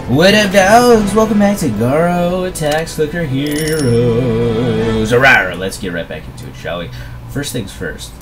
What up, dogs? Welcome back to Garo Attacks Clicker Heroes. Alright, let's get right back into it, shall we? First things first,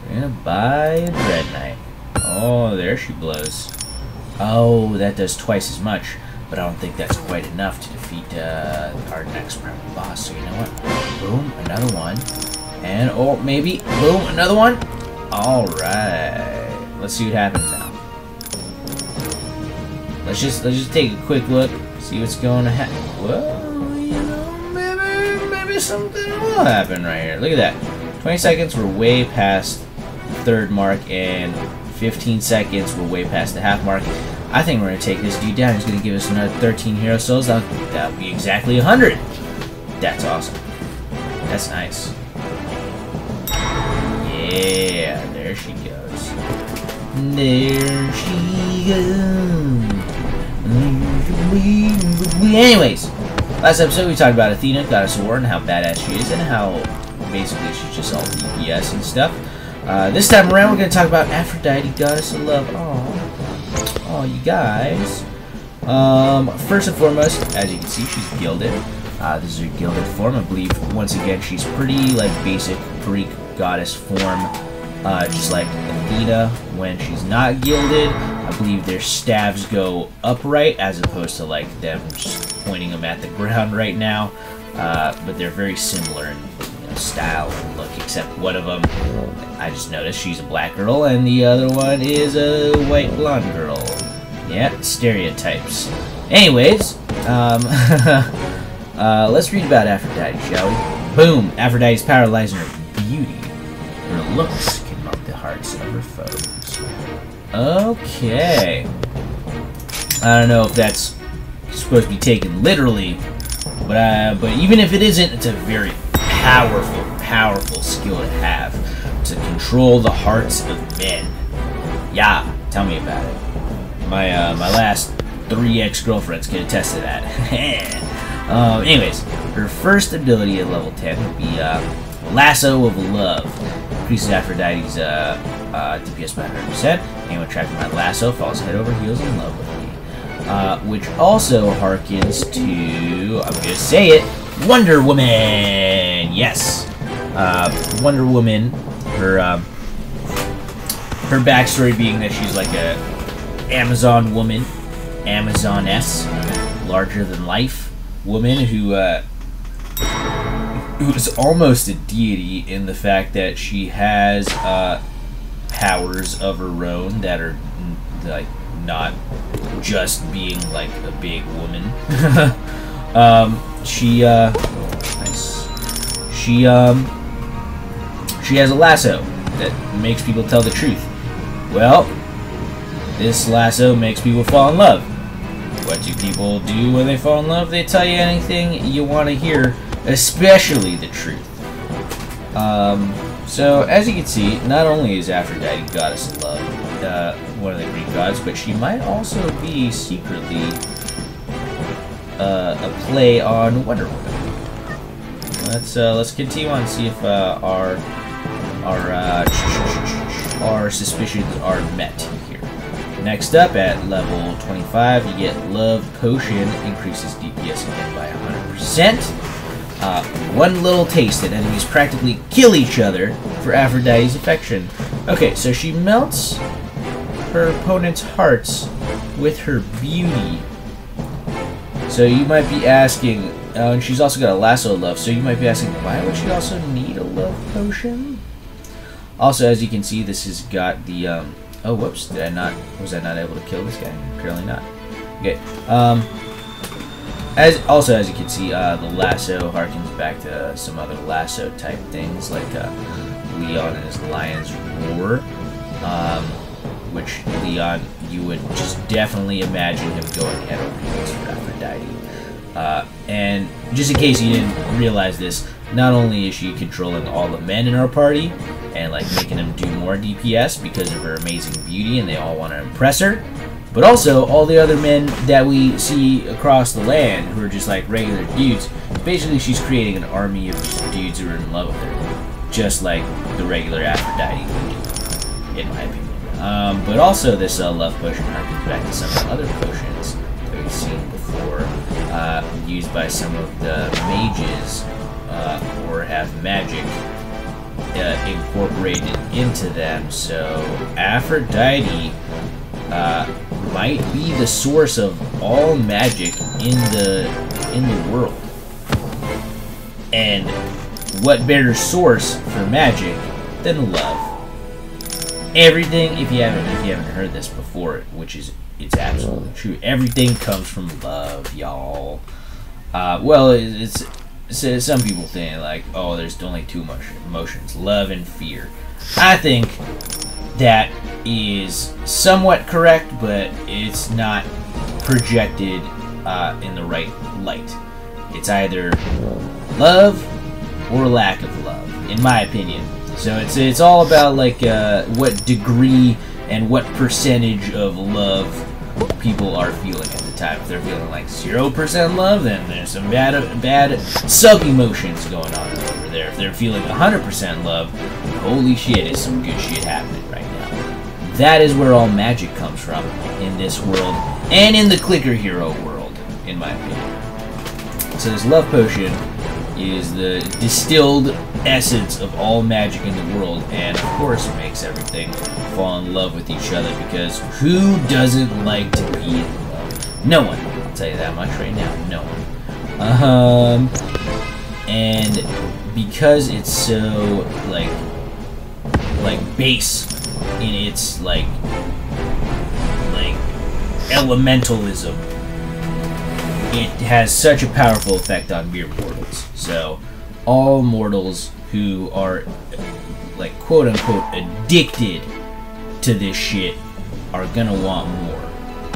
we're gonna buy a Dread Knight. Oh, there she blows. Oh, that does twice as much, but I don't think that's quite enough to defeat our next primary boss. So you know what? Boom, another one, and oh, maybe boom, another one. All right, let's see what happens now. Let's just take a quick look, see what's going to happen. Well, you know, maybe something will happen right here. Look at that. 20 seconds, we're way past the third mark, and 15 seconds, we're way past the half mark. I think we're going to take this dude down. He's going to give us another 13 hero souls. That'll be exactly 100. That's awesome. That's nice. Yeah, there she goes. There she goes. Anyways, last episode we talked about Athena, Goddess of War, and how badass she is, and how basically she's just all DPS and stuff. This time around, we're going to talk about Aphrodite, Goddess of Love. Oh, you guys. First and foremost, as you can see, she's gilded. This is her gilded form. I believe, once again, she's pretty, like, basic Greek goddess form, just like Athena when she's not gilded. I believe their staves go upright as opposed to like them just pointing them at the ground right now. But they're very similar in style and look, except one of them, I just noticed she's a black girl and the other one is a white blonde girl. Yeah, stereotypes. Anyways, let's read about Aphrodite, shall we? Boom! Aphrodite's power lies in her beauty. Her looks can melt the hearts of her foes. Okay. I don't know if that's supposed to be taken literally, but even if it isn't, it's a very powerful skill to have to control the hearts of men. Yeah, tell me about it. My last 3 ex-girlfriends can attest to that. Anyways, her first ability at level 10 would be Lasso of Love. Increases Aphrodite's DPS by 100%. Anyone tracking my lasso falls head over heels in love with me. Which also harkens to, I'm gonna say it, Wonder Woman! Yes! Wonder Woman, her backstory being that she's like a Amazon woman, Amazoness, larger than life woman who's almost a deity in the fact that she has powers of her own that are like not just being like a big woman. She has a lasso that makes people tell the truth. Well, this lasso makes people fall in love. What do people do when they fall in love? They tell you anything you want to hear, especially the truth. So, as you can see, not only is Aphrodite Goddess of Love, one of the Greek gods, but she might also be secretly a play on Wonder Woman. Let's continue on and see if our suspicions are met here. Next up, at level 25, you get Love Potion, increases DPS again by 100%. One little taste and enemies practically kill each other for Aphrodite's affection. Okay, so she melts her opponent's hearts with her beauty. So you might be asking, and she's also got a lasso of love, so you might be asking, why would she also need a love potion? Also, as you can see, this has got the, oh, whoops, was I not able to kill this guy? Apparently not. Okay, as you can see, the lasso harkens back to some other lasso type things, like Leon and his Lion's Roar, which Leon, you would just definitely imagine him going head over heels for Aphrodite. And just in case you didn't realize this, not only is she controlling all the men in our party and like making them do more DPS because of her amazing beauty and they all want to impress her, but also all the other men that we see across the land who are just like regular dudes. Basically, she's creating an army of dudes who are in love with her, just like the regular Aphrodite would do, in my opinion. But also this love potion harkens back to some of the other potions that we've seen by some of the mages or have magic incorporated into them. So Aphrodite might be the source of all magic in the world. And what better source for magic than love? Everything, if you haven't heard this before, which is it's absolutely true. Everything comes from love, y'all. Well, it's some people think like, oh, there's only two emotions, love and fear. I think that is somewhat correct, but it's not projected in the right light. It's either love or lack of love, in my opinion. So it's all about like what degree and what percentage of love people are feeling at the time. If they're feeling like 0% love, then there's some bad sub-emotions going on over there. If they're feeling 100% love, holy shit, is some good shit happening right now. That is where all magic comes from in this world, and in the Clicker Hero world, in my opinion. So this love potion is the distilled essence of all magic in the world, and of course it makes everything fall in love with each other, because who doesn't like to be in love? No one. I'll tell you that much right now. No one. And because it's so like base in its like elementalism, it has such a powerful effect on mere mortals. So all mortals who are like quote unquote addicted to this shit are gonna want more,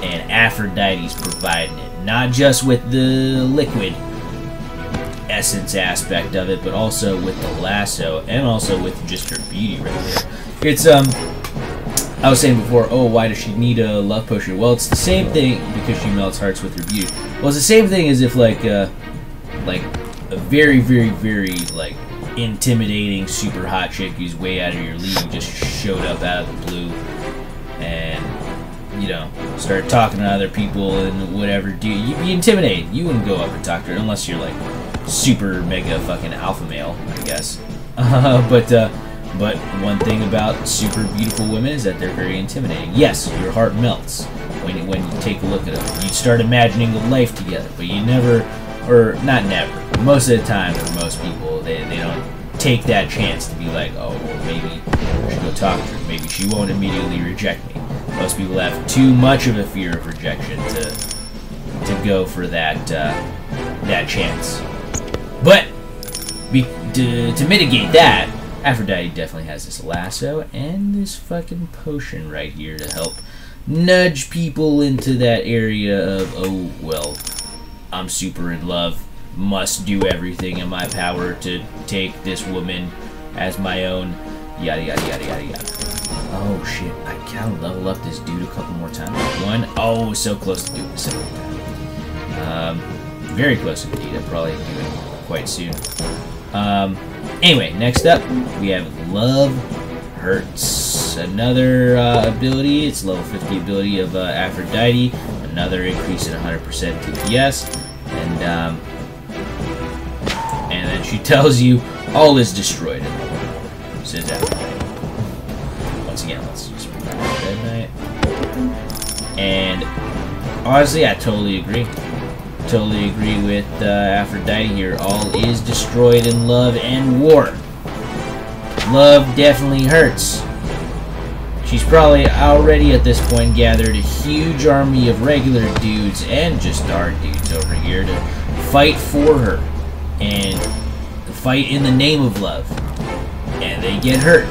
and Aphrodite's providing it, not just with the liquid essence aspect of it, but also with the lasso, and also with just her beauty right there. It's I was saying before, oh, why does she need a love potion? Well, it's the same thing, because she melts hearts with her beauty. Well, it's the same thing as if like a very, very, very like intimidating, super hot chick who's way out of your league just showed up out of the blue, and you know, start talking to other people and whatever. You'd be intimidated. You wouldn't go up and talk to her unless you're like super mega fucking alpha male, I guess. But one thing about super beautiful women is that they're very intimidating. Yes, your heart melts when you take a look at them. You start imagining a life together, but you never, or not never, most of the time for most people, they don't take that chance to be like, oh, well, maybe I should go talk to her. Maybe she won't immediately reject me. Most people have too much of a fear of rejection to go for that chance. But to mitigate that, Aphrodite definitely has this lasso and this fucking potion right here to help nudge people into that area of, oh, well, I'm super in love, must do everything in my power to take this woman as my own, yada yada yada yada yada. Oh shit, I gotta level up this dude a couple more times. One, oh, so close to doing the second time. Very close indeed. I'll probably do it quite soon. Anyway, next up, we have Love Hurts. Another ability. It's level 50 ability of Aphrodite. Another increase in 100% DPS. And then she tells you, all is destroyed in the world, says Aphrodite. Once again, let's just bring back Dead Knight. And honestly, I totally agree. Totally agree with Aphrodite here. All is destroyed in love and war. Love definitely hurts. She's probably already at this point gathered a huge army of regular dudes and just our dudes over here to fight for her and fight in the name of love. And they get hurt.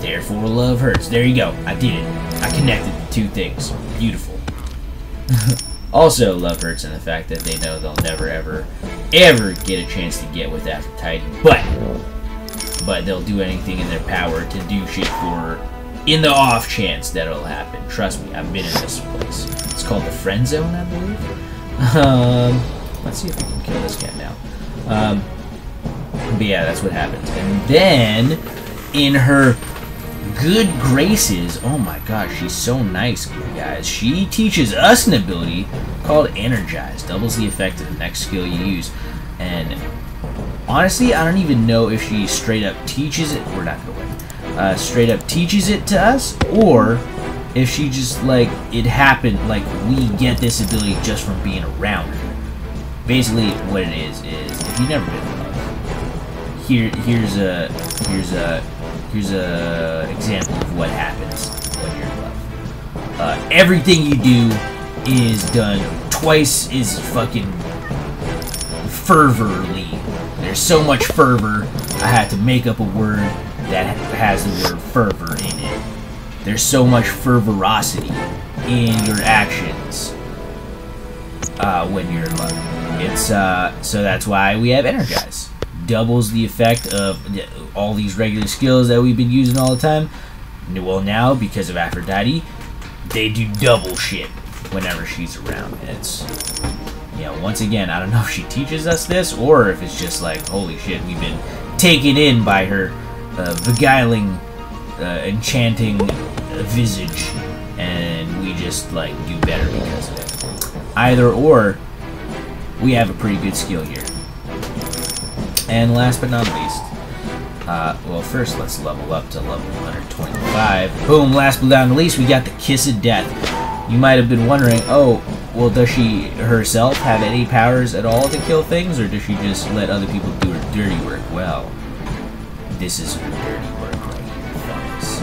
Therefore, love hurts. There you go. I did it. I connected the two things. Beautiful. Also, love hurts in the fact that they know they'll never, ever, ever get a chance to get with Aphrodite, but they'll do anything in their power to do shit for her in the off chance that it'll happen. Trust me, I've been in this place. It's called the Friend Zone, I believe. Let's see if we can kill this cat now. But yeah, that's what happens. And then, in her good graces. Oh my gosh, she's so nice, guys. She teaches us an ability called Energize. Doubles the effect of the next skill you use. And honestly, I don't even know if she straight up teaches it. We're not gonna win. Straight up teaches it to us, or if she just, like, it happened, like, we get this ability just from being around her. Basically, what it is if you've never been in love, here's a example of what happens when you're in love. Everything you do is done twice as fucking fervorly. There's so much fervor, I had to make up a word that has the word fervor in it. There's so much fervorosity in your actions when you're in love. It's so that's why we have Energize. Doubles the effect of all these regular skills that we've been using all the time. Well, now because of Aphrodite, they do double shit whenever she's around. And it's, you know, once again, I don't know if she teaches us this or if it's just like, holy shit, we've been taken in by her beguiling, enchanting visage, and we just, like, do better because of it. Either or, we have a pretty good skill here. And last but not least, well, first let's level up to level 125. Boom, last but not least, we got the Kiss of Death. You might have been wondering, oh, well, does she herself have any powers at all to kill things, or does she just let other people do her dirty work? Well, this is her dirty work right here, fellas.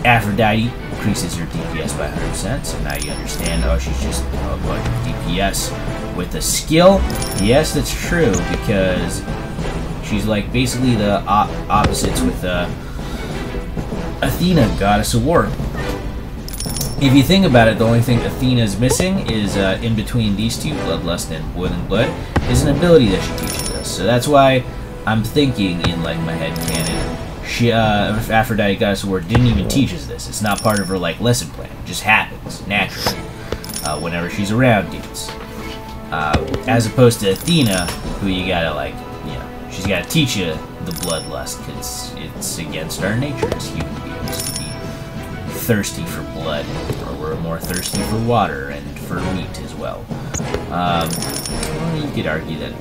Aphrodite increases her DPS by 100%, so now you understand, oh, she's just a bunch of DPS with a skill. Yes, that's true, because she's like basically the opposites with Athena, goddess of war. If you think about it, the only thing Athena's missing is in between these two, Bloodlust and Boiling Blood, is an ability that she teaches us. So that's why I'm thinking in, like, my head canon, she, Aphrodite, goddess of war, didn't even teach us this. It's not part of her, like, lesson plan. It just happens naturally whenever she's around dudes. As opposed to Athena, who you gotta, like, you know, she's gotta teach you the bloodlust, because it's against our nature as human beings to be thirsty for blood, or we're more thirsty for water and for meat as well. You could argue that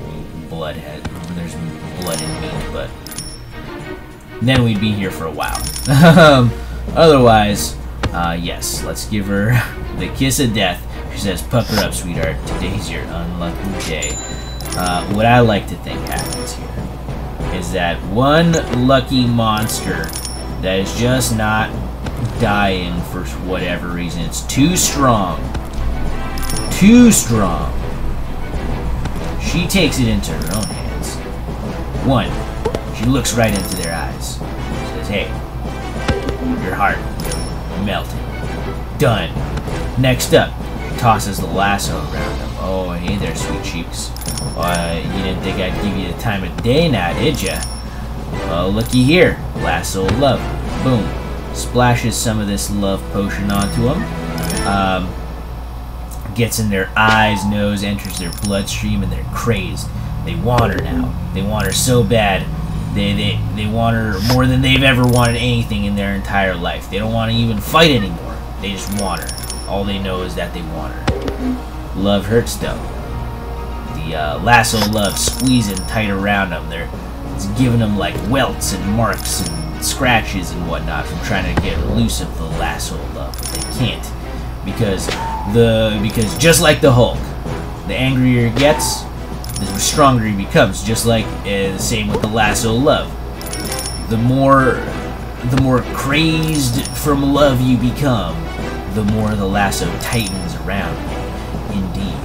there's blood in meat, but then we'd be here for a while. Otherwise, yes, let's give her the Kiss of Death. She says, pucker up, sweetheart, today's your unlucky day. What I like to think happens here is that one lucky monster that is just not dying for whatever reason, it's too strong. Too strong. She takes it into her own hands. One, she looks right into their eyes. She says, hey, your heart melted. Done. Next up, tosses the lasso around them. Oh, hey there, sweet cheeks. You didn't think I'd give you the time of day now, did ya? Well, looky here. Lasso of love. Boom. Splashes some of this love potion onto them. Gets in their eyes, nose, enters their bloodstream, and they're crazed. They want her now. They want her so bad. They want her more than they've ever wanted anything in their entire life. They don't want to even fight anymore. They just want her. All they know is that they want her. Love hurts though. The lasso of love squeezing tight around them. It's giving them like welts and marks and scratches and whatnot from trying to get loose of the lasso of love, but they can't because just like the Hulk, the angrier he gets, the stronger he becomes. Just like the same with the lasso of love. The more crazed from love you become, the more the lasso tightens around you. Indeed.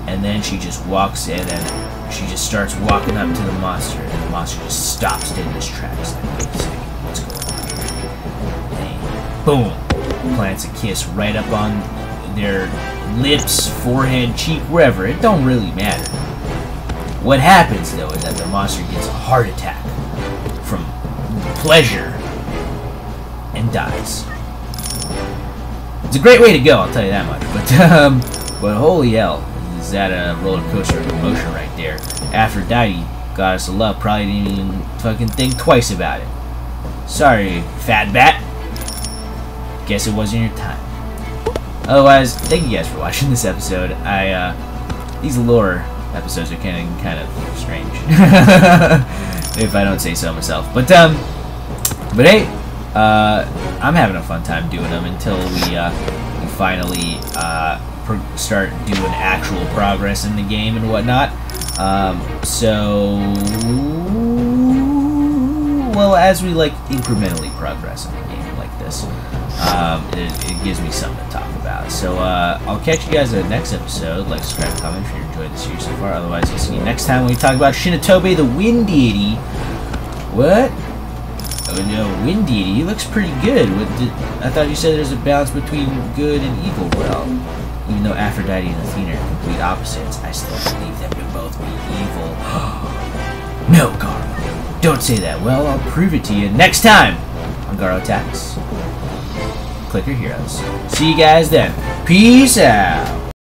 And then she just walks in and she just starts walking up to the monster, and the monster just stops dead in his tracks. Like, wait a second, what's going on here? And boom! Plants a kiss right up on their lips, forehead, cheek, wherever. It don't really matter. What happens, though, is that the monster gets a heart attack from pleasure and dies. It's a great way to go, I'll tell you that much. But holy hell, is that a roller coaster of emotion right there? Aphrodite, goddess of love, probably didn't even fucking think twice about it. Sorry, fat bat. Guess it wasn't your time. Otherwise, thank you guys for watching this episode. These lore episodes are kind of strange, if I don't say so myself. But hey, I'm having a fun time doing them until we finally start doing actual progress in the game and whatnot. Well, as we like incrementally progress in a game like this, it gives me something to talk about. So I'll catch you guys in the next episode. Like, subscribe, comment if you enjoyed the series so far. Otherwise, I'll see you next time when we talk about Shinatobe, the Wind Deity. What? Oh no, Wind Deity. He looks pretty good. I thought you said there's a balance between good and evil. Well, even though Aphrodite and Athena are complete opposites, I still believe them to both be evil. No, Garo. Don't say that. Well, I'll prove it to you next time on Garo Attacks. Clicker Heroes. See you guys then. Peace out.